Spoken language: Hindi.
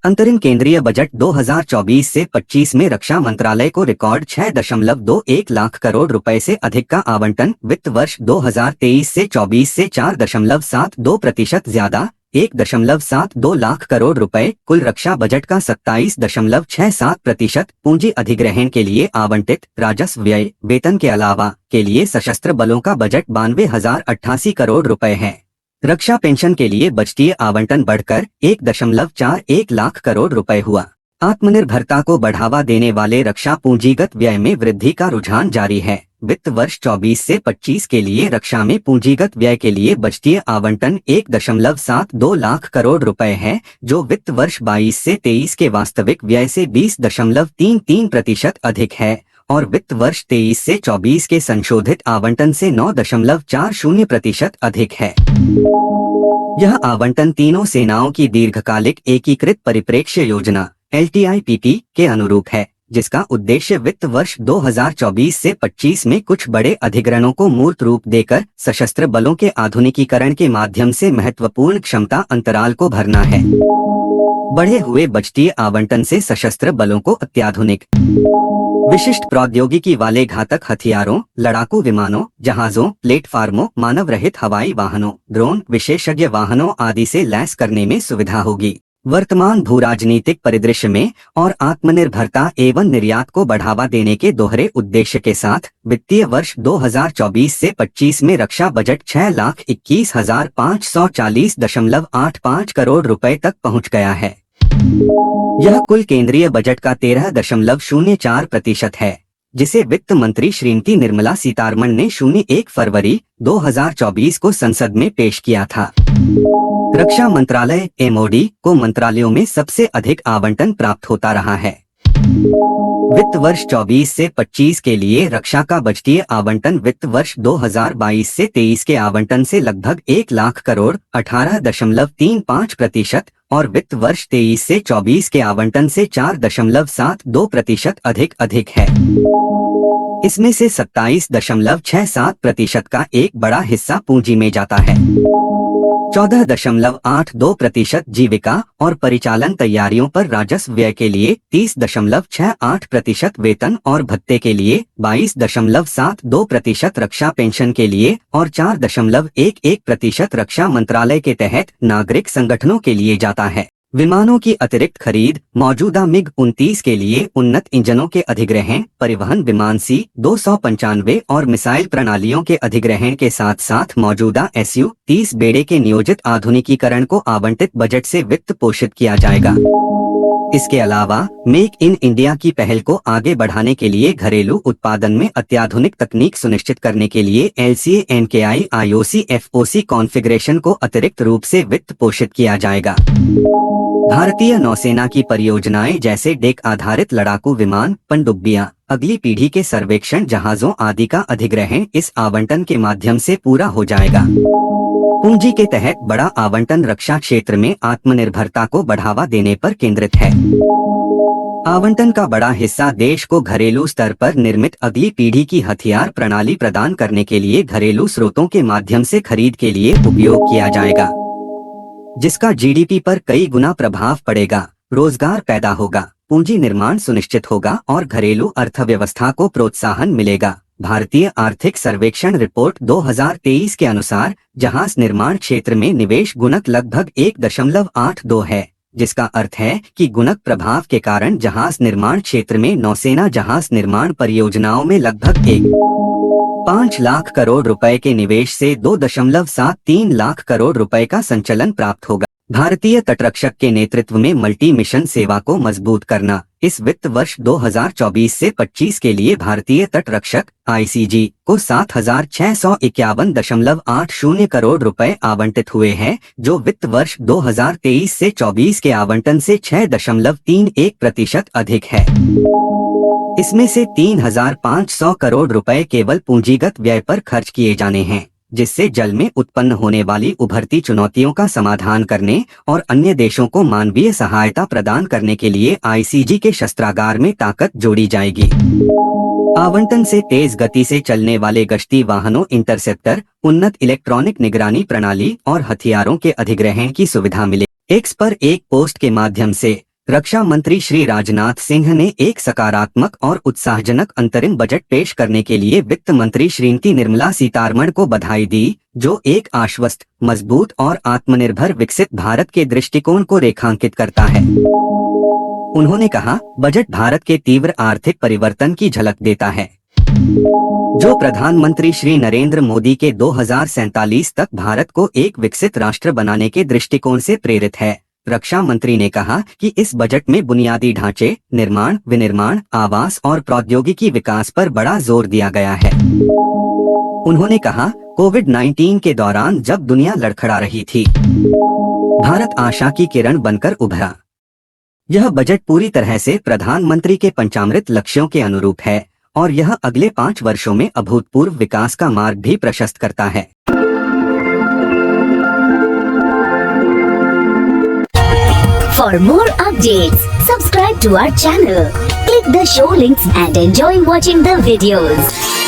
अंतरिम केंद्रीय बजट 2024 से 25 में रक्षा मंत्रालय को रिकॉर्ड 6.21 लाख करोड़ रुपए से अधिक का आवंटन। वित्त वर्ष 2023 से 24 से 4.72% ज्यादा 1.72 लाख करोड़ रुपए। कुल रक्षा बजट का 27.67%। पूंजी अधिग्रहण के लिए आवंटित राजस्व व्यय वेतन के अलावा के लिए सशस्त्र बलों का बजट 92,088 करोड़ रुपए है। रक्षा पेंशन के लिए बजटीय आवंटन बढ़कर 1.41 लाख करोड़ रुपए हुआ। आत्मनिर्भरता को बढ़ावा देने वाले रक्षा पूंजीगत व्यय में वृद्धि का रुझान जारी है। वित्त वर्ष 24 से 25 के लिए रक्षा में पूंजीगत व्यय के लिए बजटीय आवंटन 1.72 लाख करोड़ रुपए है, जो वित्त वर्ष 22 से 23 के वास्तविक व्यय से 20.33% अधिक है और वित्त वर्ष 23 से 24 के संशोधित आवंटन से 9.40% अधिक है। यह आवंटन तीनों सेनाओं की दीर्घकालिक एकीकृत परिप्रेक्ष्य योजना LTIPP के अनुरूप है, जिसका उद्देश्य वित्त वर्ष 2024 से 25 में कुछ बड़े अधिग्रहणों को मूर्त रूप देकर सशस्त्र बलों के आधुनिकीकरण के माध्यम से महत्वपूर्ण क्षमता अंतराल को भरना है। बढ़े हुए बजटीय आवंटन से सशस्त्र बलों को अत्याधुनिक विशिष्ट प्रौद्योगिकी वाले घातक हथियारों, लड़ाकू विमानों, जहाजों, प्लेटफार्मों, मानव रहित हवाई वाहनों, ड्रोन, विशेषज्ञ वाहनों आदि से लैस करने में सुविधा होगी। वर्तमान भूराजनीतिक परिदृश्य में और आत्मनिर्भरता एवं निर्यात को बढ़ावा देने के दोहरे उद्देश्य के साथ वित्तीय वर्ष 2024 से 25 में रक्षा बजट 6,21,540.85 करोड़ रुपए तक पहुंच गया है। यह कुल केंद्रीय बजट का 13.04% है, जिसे वित्त मंत्री श्रीमती निर्मला सीतारमण ने 01 फरवरी 2024 को संसद में पेश किया था। रक्षा मंत्रालय MOD को मंत्रालयों में सबसे अधिक आवंटन प्राप्त होता रहा है। वित्त वर्ष 24 से 25 के लिए रक्षा का बजटीय आवंटन वित्त वर्ष 2022 से 23 के आवंटन से लगभग 1 लाख करोड़ 18.35% और वित्त वर्ष 23 से 24 के आवंटन से 4.72% अधिक है। इसमें से 27.67% का एक बड़ा हिस्सा पूंजी में जाता है। 14.82% जीविका और परिचालन तैयारियों पर राजस्व व्यय के लिए, 30.68% वेतन और भत्ते के लिए, 22.72% रक्षा पेंशन के लिए और 4.11% रक्षा मंत्रालय के तहत नागरिक संगठनों के लिए जाता है। विमानों की अतिरिक्त खरीद, मौजूदा MiG-29 के लिए उन्नत इंजनों के अधिग्रहण, परिवहन विमान C-295 और मिसाइल प्रणालियों के अधिग्रहण के साथ साथ मौजूदा Su-30 बेड़े के नियोजित आधुनिकीकरण को आवंटित बजट से वित्त पोषित किया जाएगा। इसके अलावा मेक इन इंडिया की पहल को आगे बढ़ाने के लिए घरेलू उत्पादन में अत्याधुनिक तकनीक सुनिश्चित करने के लिए LCA-NKI IOC FOC कॉन्फ़िगरेशन को अतिरिक्त रूप से वित्त पोषित किया जाएगा। भारतीय नौसेना की परियोजनाएं जैसे डेक आधारित लड़ाकू विमान, पनडुब्बियां, अगली पीढ़ी के सर्वेक्षण जहाजों आदि का अधिग्रहण इस आवंटन के माध्यम से पूरा हो जाएगा। पूंजी के तहत बड़ा आवंटन रक्षा क्षेत्र में आत्मनिर्भरता को बढ़ावा देने पर केंद्रित है। आवंटन का बड़ा हिस्सा देश को घरेलू स्तर पर निर्मित अगली पीढ़ी की हथियार प्रणाली प्रदान करने के लिए घरेलू स्रोतों के माध्यम से खरीद के लिए उपयोग किया जाएगा, जिसका GDP पर कई गुना प्रभाव पड़ेगा। रोजगार पैदा होगा, पूंजी निर्माण सुनिश्चित होगा और घरेलू अर्थव्यवस्था को प्रोत्साहन मिलेगा। भारतीय आर्थिक सर्वेक्षण रिपोर्ट 2023 के अनुसार जहाज निर्माण क्षेत्र में निवेश गुणक लगभग 1.82 है, जिसका अर्थ है कि गुणक प्रभाव के कारण जहाज निर्माण क्षेत्र में नौसेना जहाज निर्माण परियोजनाओं में लगभग 1.5 लाख करोड़ रुपए के निवेश से 2.73 लाख करोड़ रुपए का संचलन प्राप्त होगा। भारतीय तटरक्षक के नेतृत्व में मल्टी मिशन सेवा को मजबूत करना। इस वित्त वर्ष 2024 से 25 के लिए भारतीय तटरक्षक ICG को 7,651.80 करोड़ रुपए आवंटित हुए हैं, जो वित्त वर्ष 2023 से 24 के आवंटन से 6.31% अधिक है। इसमें से 3,500 करोड़ रुपए केवल पूंजीगत व्यय पर खर्च किए जाने हैं, जिससे जल में उत्पन्न होने वाली उभरती चुनौतियों का समाधान करने और अन्य देशों को मानवीय सहायता प्रदान करने के लिए ICG के शस्त्रागार में ताकत जोड़ी जाएगी। आवंटन से तेज गति से चलने वाले गश्ती वाहनों, इंटरसेप्टर, उन्नत इलेक्ट्रॉनिक निगरानी प्रणाली और हथियारों के अधिग्रहण की सुविधा मिले। X पर एक पोस्ट के माध्यम से रक्षा मंत्री श्री राजनाथ सिंह ने एक सकारात्मक और उत्साहजनक अंतरिम बजट पेश करने के लिए वित्त मंत्री श्रीमती निर्मला सीतारमण को बधाई दी, जो एक आश्वस्त, मजबूत और आत्मनिर्भर विकसित भारत के दृष्टिकोण को रेखांकित करता है। उन्होंने कहा, बजट भारत के तीव्र आर्थिक परिवर्तन की झलक देता है, जो प्रधानमंत्री श्री नरेंद्र मोदी के 2047 तक भारत को एक विकसित राष्ट्र बनाने के दृष्टिकोण से प्रेरित है। रक्षा मंत्री ने कहा कि इस बजट में बुनियादी ढांचे, निर्माण, विनिर्माण, आवास और प्रौद्योगिकी विकास पर बड़ा जोर दिया गया है। उन्होंने कहा, कोविड-19 के दौरान जब दुनिया लड़खड़ा रही थी, भारत आशा की किरण बनकर उभरा। यह बजट पूरी तरह से प्रधानमंत्री के पंचामृत लक्ष्यों के अनुरूप है और यह अगले 5 वर्षों में अभूतपूर्व विकास का मार्ग भी प्रशस्त करता है। For more updates, subscribe to our channel, click the show links and enjoy watching the videos.